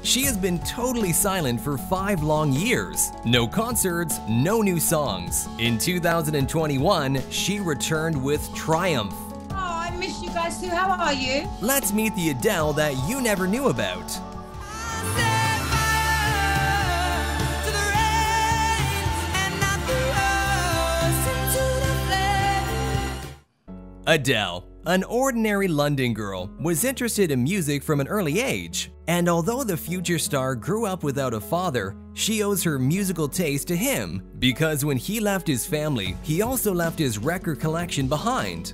She has been totally silent for 5 long years. No concerts, no new songs. In 2021, she returned with Triumph. Oh, I miss you guys too. How are you? Let's meet the Adele that you never knew about. Adele, an ordinary London girl, was interested in music from an early age. And although the future star grew up without a father, she owes her musical taste to him, because when he left his family, he also left his record collection behind.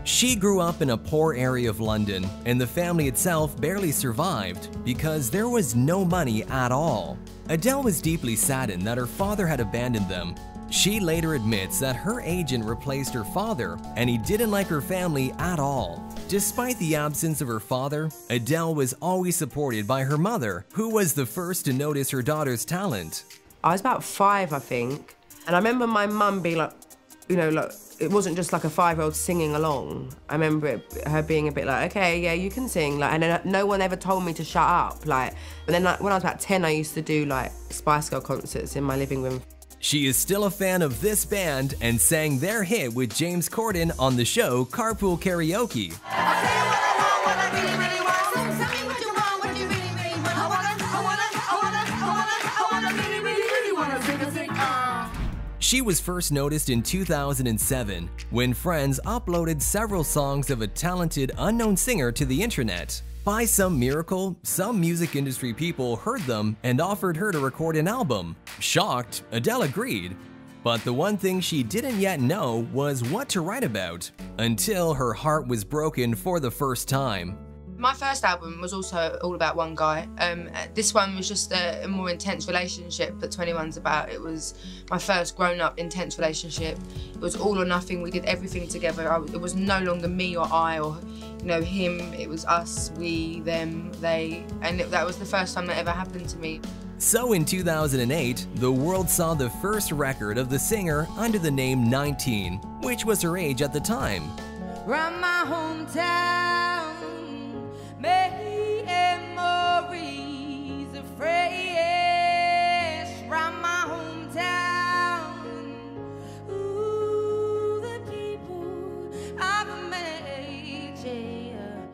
She grew up in a poor area of London, and the family itself barely survived because there was no money at all. Adele was deeply saddened that her father had abandoned them. She later admits that her agent replaced her father, and he didn't like her family at all. Despite the absence of her father, Adele was always supported by her mother, who was the first to notice her daughter's talent. I was about 5, I think, and I remember my mum being like, you know, like, it wasn't just like a 5-year-old singing along. I remember her being a bit like, okay, yeah, you can sing, like, and then no one ever told me to shut up, like. And then like, when I was about 10, I used to do like Spice Girl concerts in my living room. She is still a fan of this band and sang their hit with James Corden on the show Carpool Karaoke. She was first noticed in 2007 when friends uploaded several songs of a talented unknown singer to the internet. By some miracle, some music industry people heard them and offered her to record an album. Shocked, Adele agreed. But the one thing she didn't yet know was what to write about, until her heart was broken for the first time. My first album was also all about one guy. This one was just a more intense relationship that 21's about. It was my first grown-up intense relationship. It was all or nothing. We did everything together. It was no longer me or I or him. It was us, we, them, they, and that was the first time that ever happened to me. So in 2008, the world saw the first record of the singer under the name 19, which was her age at the time. From my hometown, memories of fresh from my hometown. Ooh, the people I've made, yeah.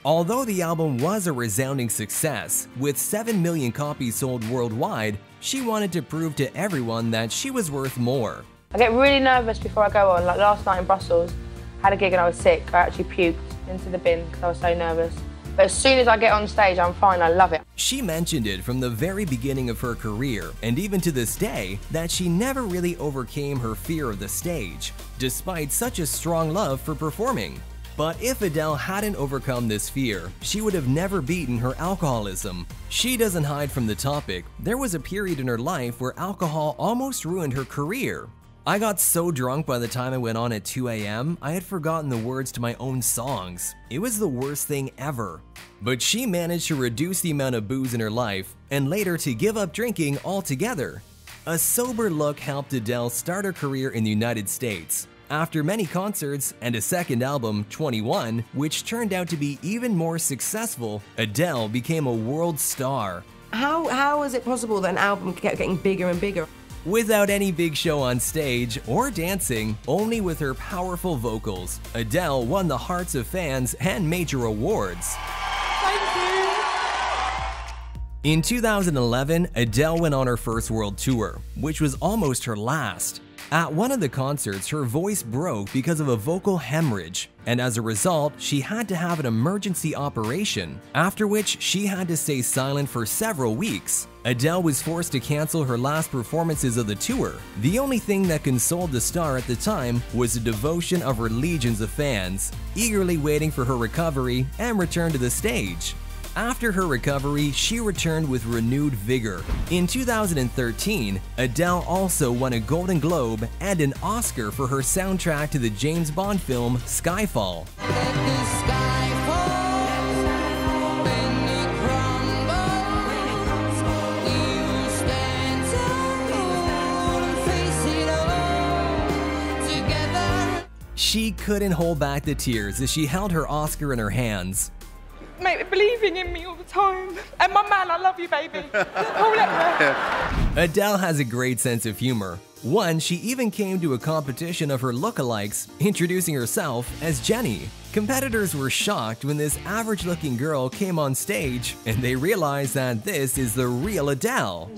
Although the album was a resounding success, with 7 million copies sold worldwide, she wanted to prove to everyone that she was worth more. I get really nervous before I go on. Like last night in Brussels, I had a gig and I was sick. I actually puked into the bin because I was so nervous. But as soon as I get on stage, I'm fine, I love it. She mentioned it from the very beginning of her career, and even to this day, that she never really overcame her fear of the stage, despite such a strong love for performing. But if Adele hadn't overcome this fear, she would have never beaten her alcoholism. She doesn't hide from the topic. There was a period in her life where alcohol almost ruined her career. I got so drunk by the time I went on at 2 a.m., I had forgotten the words to my own songs. It was the worst thing ever. But she managed to reduce the amount of booze in her life, and later to give up drinking altogether. A sober look helped Adele start her career in the United States. After many concerts and a second album, 21, which turned out to be even more successful, Adele became a world star. How is it possible that an album kept getting bigger and bigger? Without any big show on stage or dancing, only with her powerful vocals, Adele won the hearts of fans and major awards. Thank you. In 2011, Adele went on her first world tour, which was almost her last. At one of the concerts, her voice broke because of a vocal hemorrhage, and as a result, she had to have an emergency operation, after which she had to stay silent for several weeks. Adele was forced to cancel her last performances of the tour. The only thing that consoled the star at the time was the devotion of her legions of fans, eagerly waiting for her recovery and return to the stage. After her recovery, she returned with renewed vigor. In 2013, Adele also won a Golden Globe and an Oscar for her soundtrack to the James Bond film Skyfall. She couldn't hold back the tears as she held her Oscar in her hands. believing in me all the time. And my man, I love you, baby. Paul Epworth. Adele has a great sense of humor. One, she even came to a competition of her lookalikes, introducing herself as Jenny. Competitors were shocked when this average-looking girl came on stage, and they realized that this is the real Adele.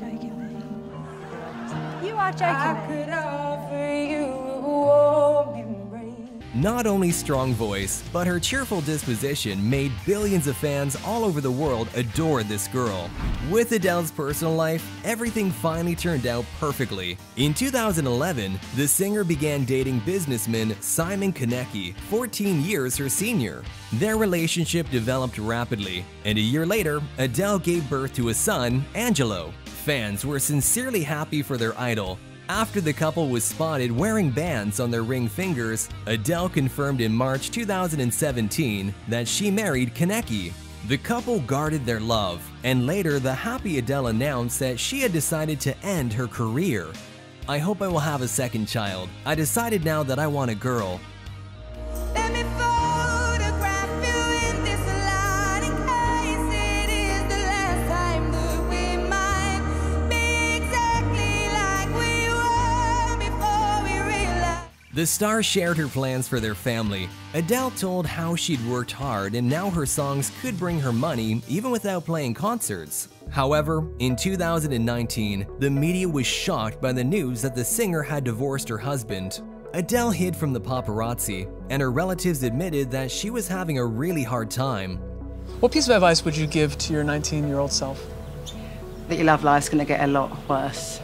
You are joking. I could offer you a warm embrace. Not only strong voice, but her cheerful disposition made billions of fans all over the world adore this girl. With Adele's personal life, everything finally turned out perfectly. In 2011, the singer began dating businessman Simon Konecki, 14 years her senior. Their relationship developed rapidly, and a year later, Adele gave birth to a son, Angelo. Fans were sincerely happy for their idol. After the couple was spotted wearing bands on their ring fingers, Adele confirmed in March 2017 that she married Konecki. The couple guarded their love, and later the happy Adele announced that she had decided to end her career. "I hope I will have a second child. I decided now that I want a girl. Let me photograph you in this light in case it is the last time that we might be exactly like we were before we realized." The star shared her plans for their family. Adele told how she'd worked hard and now her songs could bring her money even without playing concerts. However, in 2019, the media was shocked by the news that the singer had divorced her husband. Adele hid from the paparazzi, and her relatives admitted that she was having a really hard time. What piece of advice would you give to your 19-year-old self? That your love life's gonna get a lot worse.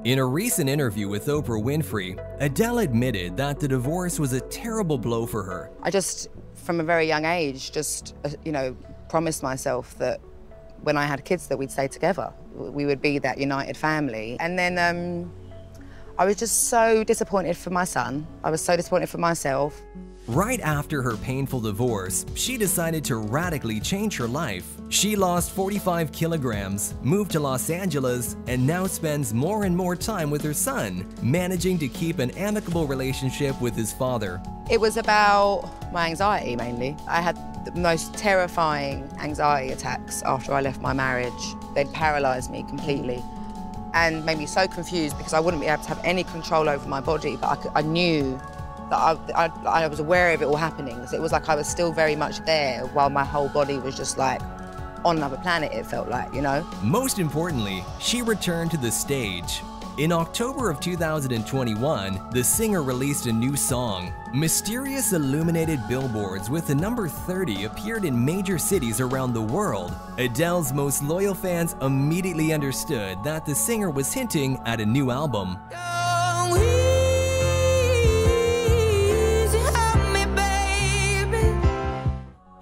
In a recent interview with Oprah Winfrey, Adele admitted that the divorce was a terrible blow for her. I just, from a very young age, promised myself that when I had kids that we'd stay together. We would be that united family. And then I was just so disappointed for my son. I was so disappointed for myself. Right after her painful divorce, she decided to radically change her life. She lost 45 kilograms, moved to Los Angeles, and now spends more and more time with her son, managing to keep an amicable relationship with his father. It was about my anxiety mainly. I had the most terrifying anxiety attacks after I left my marriage. They'd paralyzed me completely and made me so confused because I wouldn't be able to have any control over my body, but I knew that I was aware of it all happening. So it was like I was still very much there while my whole body was just like on another planet, it felt like, you know? Most importantly, she returned to the stage. In October of 2021, the singer released a new song. Mysterious illuminated billboards with the number 30 appeared in major cities around the world. Adele's most loyal fans immediately understood that the singer was hinting at a new album.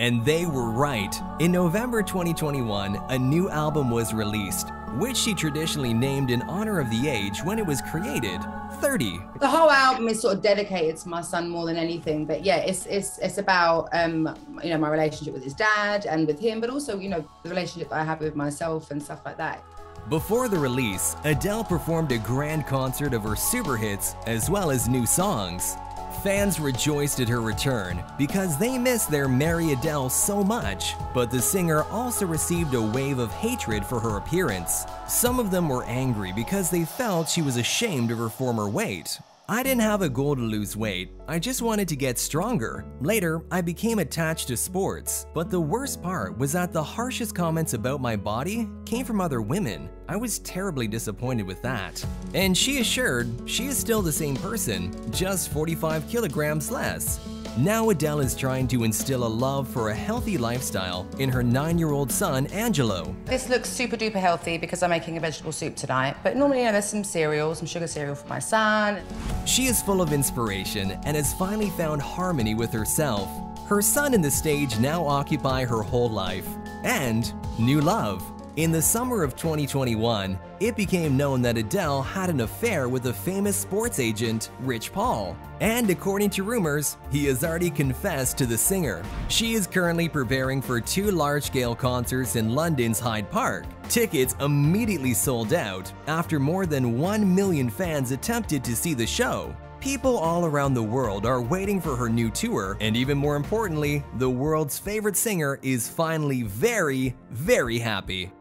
And they were right. In November 2021, a new album was released, which she traditionally named in honor of the age when it was created, 30. The whole album is sort of dedicated to my son more than anything, but yeah, it's about my relationship with his dad and with him, but also the relationship that I have with myself and stuff like that. Before the release, Adele performed a grand concert of her super hits as well as new songs. Fans rejoiced at her return because they missed their Mary Adele so much, but the singer also received a wave of hatred for her appearance. Some of them were angry because they felt she was ashamed of her former weight. "I didn't have a goal to lose weight, I just wanted to get stronger. Later, I became attached to sports, but the worst part was that the harshest comments about my body came from other women. I was terribly disappointed with that." And she assured she is still the same person, just 45 kilograms less. Now Adele is trying to instill a love for a healthy lifestyle in her 9-year-old son, Angelo. This looks super duper healthy because I'm making a vegetable soup tonight, but normally there's some cereal, some sugar cereal for my son. She is full of inspiration and has finally found harmony with herself. Her son and the stage now occupy her whole life. And new love. In the summer of 2021, it became known that Adele had an affair with a famous sports agent, Rich Paul. And according to rumors, he has already confessed to the singer. She is currently preparing for 2 large-scale concerts in London's Hyde Park. Tickets immediately sold out after more than 1 million fans attempted to see the show. People all around the world are waiting for her new tour, and even more importantly, the world's favorite singer is finally very, very happy.